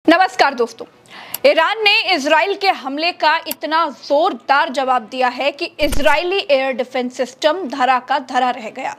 नमस्कार दोस्तों। ईरान ने इजराइल के हमले का इतना जोरदार जवाब दिया है कि इजरायली एयर डिफेंस सिस्टम धरा का धरा रह गया।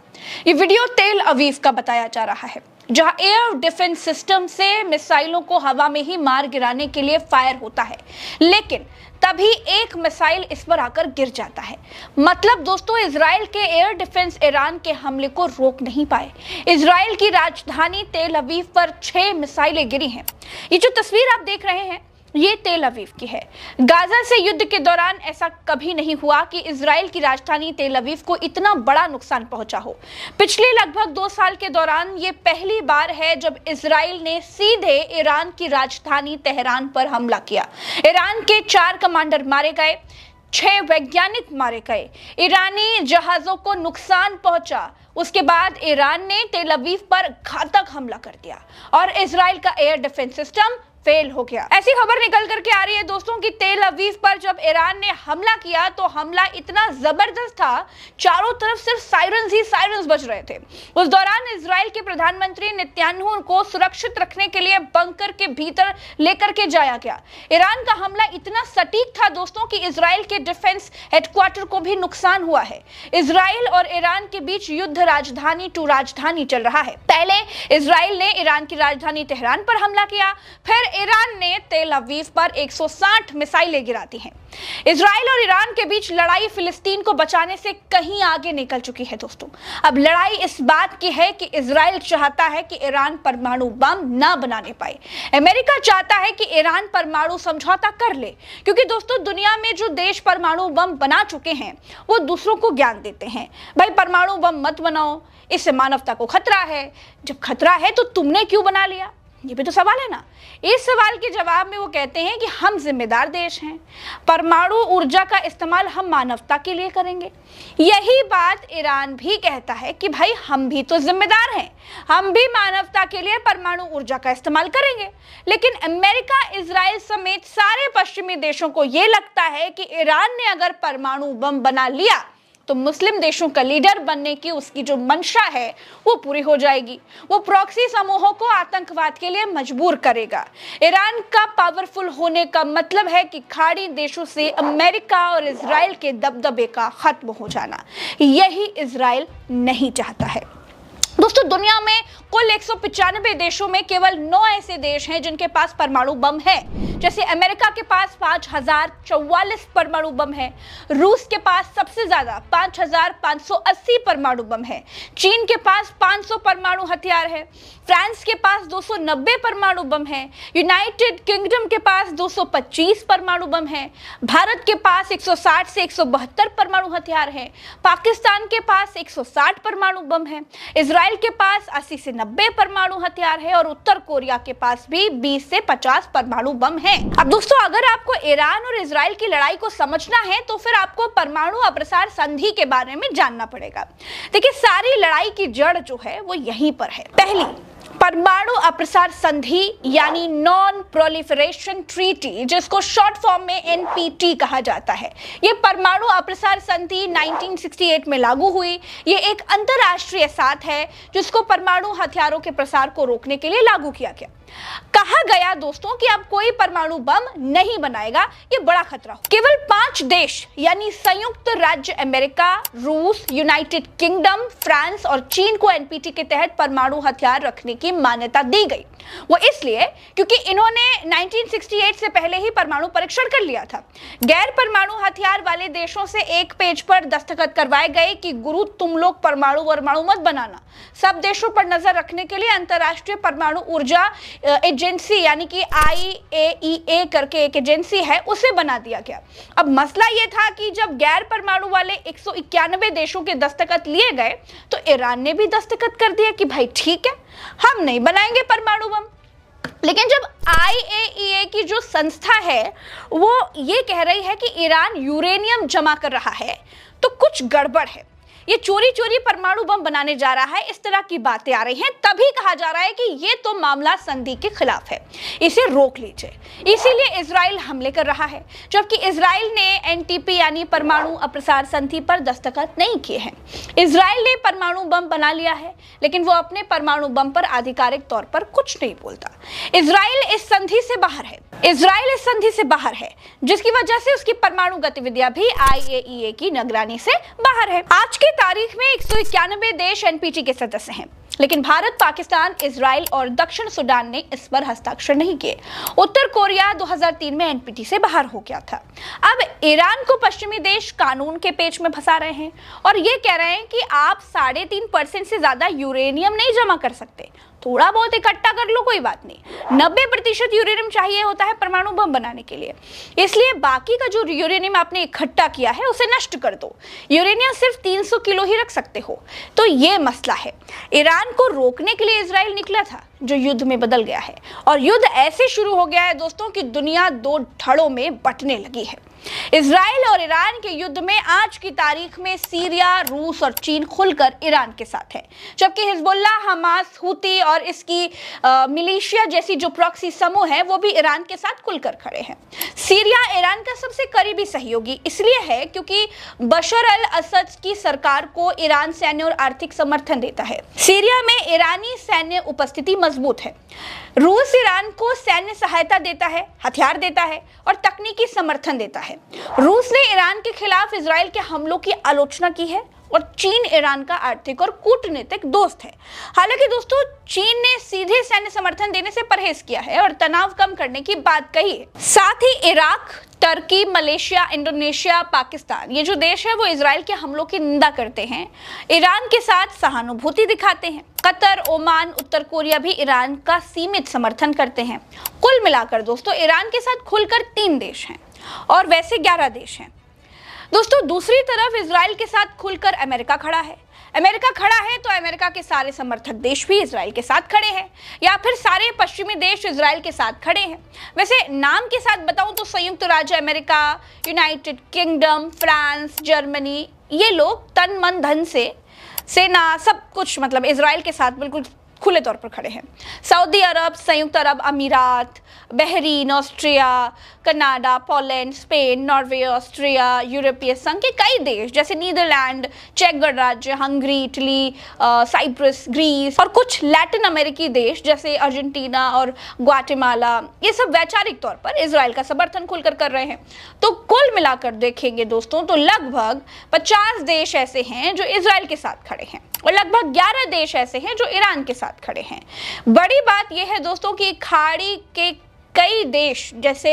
ये वीडियो तेल अवीव का बताया जा रहा है, जहां एयर डिफेंस सिस्टम से मिसाइलों को हवा में ही मार गिराने के लिए फायर होता है, लेकिन तभी एक मिसाइल इस पर आकर गिर जाता है। मतलब दोस्तों, इजराइल के एयर डिफेंस ईरान के हमले को रोक नहीं पाए। इजराइल की राजधानी तेल अवीव पर 6 मिसाइलें गिरी हैं। ये जो तस्वीर आप देख रहे हैं, ये तेल अवीव की है। गाजा से युद्ध के दौरान ऐसा कभी नहीं हुआ कि इजराइल की राजधानी तेल अवीव को इतना बड़ा नुकसान पहुंचा हो। पिछले लगभग 2 साल के दौरान ये पहली बार है जब इजराइल ने सीधे ईरान की राजधानी तेहरान पर हमला किया। ईरान के 4 कमांडर मारे गए, 6 वैज्ञानिक मारे गए, ईरानी जहाजों को नुकसान पहुंचा। उसके बाद ईरान ने तेल अवीव पर घातक हमला कर दिया और इजराइल का एयर डिफेंस सिस्टम फेल हो गया। ऐसी खबर निकल करके आ रही है दोस्तों कि तेल अवीव पर जब ईरान ने हमला किया तो हमला इतना जबरदस्त था, चारों तरफ सिर्फ सायरन्स ही सायरन्स बज रहे थे। उस दौरान इजराइल के प्रधानमंत्री नेतन्याहू को सुरक्षित रखने के लिए बंकर के भीतर लेकर के जाया गया। ईरान का हमला इतना सटीक था दोस्तों कि इजराइल के डिफेंस हेडक्वार्टर को भी नुकसान हुआ है। इजराइल और ईरान के बीच युद्ध राजधानी टू राजधानी चल रहा है। पहले इजराइल ने ईरान की राजधानी तेहरान पर हमला किया, फिर ईरान ने तेल अवीव पर 160 मिसाइलें गिरा दी हैं। इजराइल और ईरान के बीच लड़ाई फिलिस्तीन को बचाने से कहीं आगे निकल चुकी है दोस्तों। अब लड़ाई इस बात की है कि इजराइल चाहता है कि ईरान परमाणु बम ना बनाने पाए। अमेरिका चाहता है कि ईरान परमाणु समझौता कर ले, क्योंकि दोस्तों दुनिया में जो देश परमाणु बम बना चुके हैं वो दूसरों को ज्ञान देते हैं, भाई परमाणु बम मत बनाओ, इससे मानवता को खतरा है। जब खतरा है तो तुमने क्यों बना लिया, ये भी तो सवाल है ना। इस सवाल के जवाब में वो कहते हैं कि हम जिम्मेदार देश हैं, परमाणु ऊर्जा का इस्तेमाल हम मानवता के लिए करेंगे। यही बात ईरान भी कहता है कि भाई हम भी तो जिम्मेदार हैं, हम भी मानवता के लिए परमाणु ऊर्जा का इस्तेमाल करेंगे। लेकिन अमेरिका, इजराइल समेत सारे पश्चिमी देशों को ये लगता है कि ईरान ने अगर परमाणु बम बना लिया तो मुस्लिम देशों का लीडर बनने की उसकी जो मंशा है वो पूरी हो जाएगी। वो प्रॉक्सी समूहों को आतंकवाद के लिए मजबूर करेगा। ईरान का पावरफुल होने का मतलब है कि खाड़ी देशों से अमेरिका और इजराइल के दबदबे का खत्म हो जाना। यही इजराइल नहीं चाहता है। दोस्तों, दुनिया में कुल 195 देशों में केवल 9 ऐसे देश हैं जिनके पास परमाणु बम है। जैसे अमेरिका के पास 5044 परमाणु बम है, रूस के पास सबसे ज्यादा 5580 परमाणु बम है, चीन के पास 500 परमाणु हथियार है, फ्रांस के पास 290 परमाणु बम है, यूनाइटेड किंगडम के पास 225 परमाणु बम है, भारत के पास 160 से 172 परमाणु हथियार है, पाकिस्तान के पास 160 परमाणु बम है, इजराइल के पास 80 से 90 परमाणु हथियार है और उत्तर कोरिया के पास भी 20 से 50 परमाणु बम है। अब दोस्तों, अगर आपको ईरान और इजराइल की लड़ाई को समझना है तो फिर आपको परमाणु अप्रसार संधि के बारे में जानना पड़ेगा। देखिए, सारी लड़ाई की जड़ जो है वो यहीं पर है। पहली, परमाणु अप्रसार संधि यानी नॉन प्रोलिफरेशन ट्रीटी, जिसको शॉर्ट फॉर्म में एनपीटी कहा जाता है। ये परमाणु अप्रसार संधि 1968 में लागू हुई। ये एक अंतरराष्ट्रीय साथ है जिसको परमाणु हथियारों के प्रसार को रोकने के लिए लागू किया गया। कहा गया दोस्तों कि अब कोई परमाणु बम नहीं बनाएगा, ये बड़ा खतरा हो। केवल 5 देश यानी संयुक्त राज्य अमेरिका, रूस, यूनाइटेड किंगडम, फ्रांस और चीन को एनपीटी के तहत परमाणु हथियार रखने की मान्यता दी गई। वो इसलिए क्योंकि इन्होंने 1968 से पहले ही परमाणु परीक्षण कर लिया था। गैर परमाणु हथियार वाले देशों से एक पेज पर दस्तखत करवाए गए कि गुरु तुम लोग परमाणु मत बनाना। सब देशों पर नजर रखने के लिए अंतरराष्ट्रीय परमाणु ऊर्जा एजेंसी यानी कि IAEA करके एक एजेंसी है, उसे बना दिया गया। अब मसला यह था कि जब गैर परमाणु वाले 191 देशों के दस्तखत लिए गए तो ईरान ने भी दस्तखत कर दिया कि भाई ठीक है, हम नहीं बनाएंगे परमाणु बम। लेकिन जब IAEA की जो संस्था है वो ये कह रही है कि ईरान यूरेनियम जमा कर रहा है तो कुछ गड़बड़ है। ये चोरी चोरी परमाणु बम बनाने जा रहा है, इस तरह की बातें आ रही हैं, तभी कहा जा रहा है कि ये तो मामला संधि के खिलाफ है, इसे रोक लीजिए। इसीलिए इजराइल हमले कर रहा है, जबकि इजराइल ने एनटीपी यानी परमाणु अप्रसार संधि पर दस्तखत नहीं किए हैं। इजराइल ने परमाणु बम बना लिया है, लेकिन वो अपने परमाणु बम पर आधिकारिक तौर पर कुछ नहीं बोलता। इजराइल इस संधि से बाहर है, इजराइल इस संधि से बाहर है, जिसकी वजह से उसकी परमाणु गतिविधियां भी IAEA की निगरानी से बाहर है। आज की तारीख में 191 देश NPT के सदस्य हैं, लेकिन भारत, पाकिस्तान, इजराइल और दक्षिण सूडान ने इस पर हस्ताक्षर नहीं किए। उत्तर कोरिया 2003 में NPT से बाहर हो गया था। अब ईरान को पश्चिमी देश कानून के पेच में फंसा रहे हैं और ये कह रहे हैं कि आप 3.5% से ज्यादा यूरेनियम नहीं जमा कर सकते, थोड़ा बहुत इकट्ठा कर लो, कोई बात नहीं। 90% यूरेनियम चाहिए होता है परमाणु बम बनाने के लिए, इसलिए बाकी का जो यूरेनियम आपने इकट्ठा किया है उसे नष्ट कर दो। यूरेनियम सिर्फ 300 किलो ही रख सकते हो। तो ये मसला है। ईरान को रोकने के लिए इजराइल निकला था, जो युद्ध में बदल गया है, और युद्ध ऐसे शुरू हो गया है दोस्तों कि दुनिया दो धड़ों में बंटने लगी है। इजराइल और ईरान के युद्ध में आज की तारीख में सीरिया, रूस और चीन खुलकर ईरान के साथ है, जबकि हिजबुल्लाह, हमास, हुती और इसकी मिलिशिया जैसी जो प्रॉक्सी समूह है वो भी ईरान के साथ खुलकर खड़े हैं। सीरिया ईरान का सबसे करीबी सहयोगी इसलिए है क्योंकि बशर अल असद की सरकार को ईरान सैन्य और आर्थिक समर्थन देता है। सीरिया में ईरानी सैन्य उपस्थिति मजबूत है। रूस ईरान को सैन्य सहायता देता है, हथियार देता है और तकनीकी समर्थन देता है। रूस ने ईरान के खिलाफ इजराइल के हमलों की आलोचना की है और चीन ईरान का आर्थिक और कूटनीतिक दोस्त है। हालांकि दोस्तों, चीन ने सीधे सैन्य समर्थन देने से परहेज किया है और तनाव कम करने की बात कही है। साथ ही Iraq, Turkey, Malaysia, Indonesia, Pakistan, ये जो देश है वो इजराइल के हमलों की निंदा करते हैं, ईरान के साथ सहानुभूति दिखाते हैं। कतर, ओमान, उत्तर कोरिया भी ईरान का सीमित समर्थन करते हैं। कुल मिलाकर दोस्तों, ईरान के साथ खुलकर 3 देश हैं और वैसे 11 देश हैं। दोस्तों, दूसरी तरफ इजराइल के साथ खुलकर अमेरिका खड़ा है। अमेरिका खड़ा है तो अमेरिका के सारे समर्थक देश भी इजराइल के साथ खड़े हैं, या फिर सारे पश्चिमी देश इजराइल के साथ खड़े हैं। वैसे नाम के साथ बताऊं तो संयुक्त राज्य America, United kingdom, France, Germany, ये लोग तन मन धन से, सेना, सब कुछ मतलब इजराइल के साथ बिल्कुल खुले तौर पर खड़े हैं। सऊदी अरब, संयुक्त अरब अमीरात, Bahrain, Austria, Canada, Poland, Spain, Norway, Austria, यूरोपीय संघ के कई देश जैसे नीदरलैंड, चेक गणराज्य, हंगरी, इटली, साइप्रस, ग्रीस और कुछ लैटिन अमेरिकी देश जैसे अर्जेंटीना और ग्वाटेमाला, ये सब वैचारिक तौर पर इजराइल का समर्थन खुलकर कर रहे हैं। तो कुल मिलाकर देखेंगे दोस्तों तो लगभग 50 देश ऐसे हैं जो इजराइल के साथ खड़े हैं और लगभग 11 देश ऐसे हैं जो ईरान के साथ खड़े हैं। बड़ी बात यह है दोस्तों कि खाड़ी के कई देश जैसे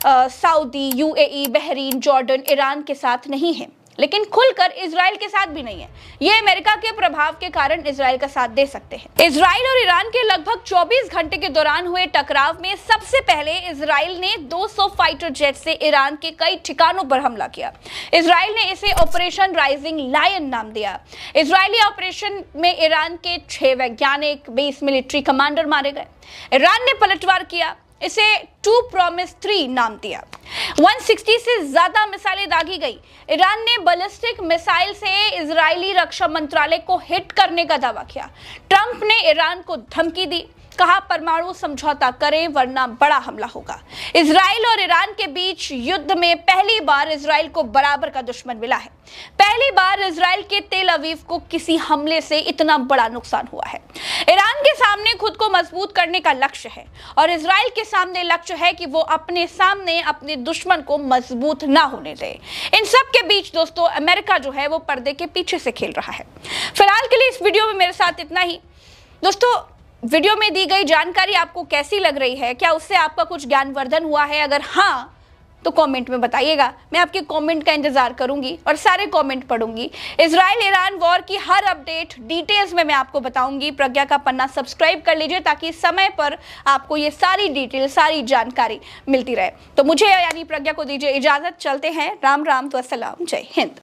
Saudi, UAE, Bahrain, Jordan Iran के साथ नहीं है, लेकिन खुलकर इजराइल के साथ भी नहीं है। ये अमेरिका के प्रभाव के कारण इजराइल का साथ दे सकते हैं। इजराइल और ईरान के लगभग 24 घंटे के दौरान हुए टकराव में सबसे पहले इजराइल ने 200 फाइटर जेट से ईरान के कई ठिकानों पर हमला किया। इजराइल ने इसे ऑपरेशन राइजिंग लायन नाम दिया। इजरायली ऑपरेशन में ईरान के 6 वैज्ञानिक, 20 मिलिट्री कमांडर मारे गए। ईरान ने पलटवार किया, इसे 2 प्रॉमिस 3 नाम दिया। 160 से ज्यादा मिसाइलें दागी गई। ईरान ने बैलिस्टिक मिसाइल से इजरायली रक्षा मंत्रालय को हिट करने का दावा किया। ट्रंप ने ईरान को धमकी दी, कहा परमाणु समझौता करें वरना बड़ा हमला होगा। इजराइल और ईरान के बीच युद्ध में पहली बार इजराइल को बराबर का दुश्मन मिला है। पहली बार इजराइल के तेल अवीव को किसी हमले से इतना बड़ा नुकसान हुआ है। ईरान के सामने खुद को मजबूत करने का लक्ष्य है और इजराइल के सामने लक्ष्य है कि वो अपने सामने अपने दुश्मन को मजबूत ना होने दे। इन सब के बीच दोस्तों अमेरिका जो है वो पर्दे के पीछे से खेल रहा है। फिलहाल के लिए इस वीडियो में मेरे साथ इतना ही। दोस्तों, वीडियो में दी गई जानकारी आपको कैसी लग रही है? क्या उससे आपका कुछ ज्ञानवर्धन हुआ है? अगर हाँ तो कमेंट में बताइएगा। मैं आपके कमेंट का इंतजार करूंगी और सारे कमेंट पढ़ूंगी। इजराइल ईरान वॉर की हर अपडेट डिटेल्स में मैं आपको बताऊंगी। प्रज्ञा का पन्ना सब्सक्राइब कर लीजिए ताकि समय पर आपको ये सारी डिटेल, सारी जानकारी मिलती रहे। तो मुझे यानी प्रज्ञा को दीजिए इजाजत। चलते हैं। राम राम तो अस्सलाम, जय हिंद।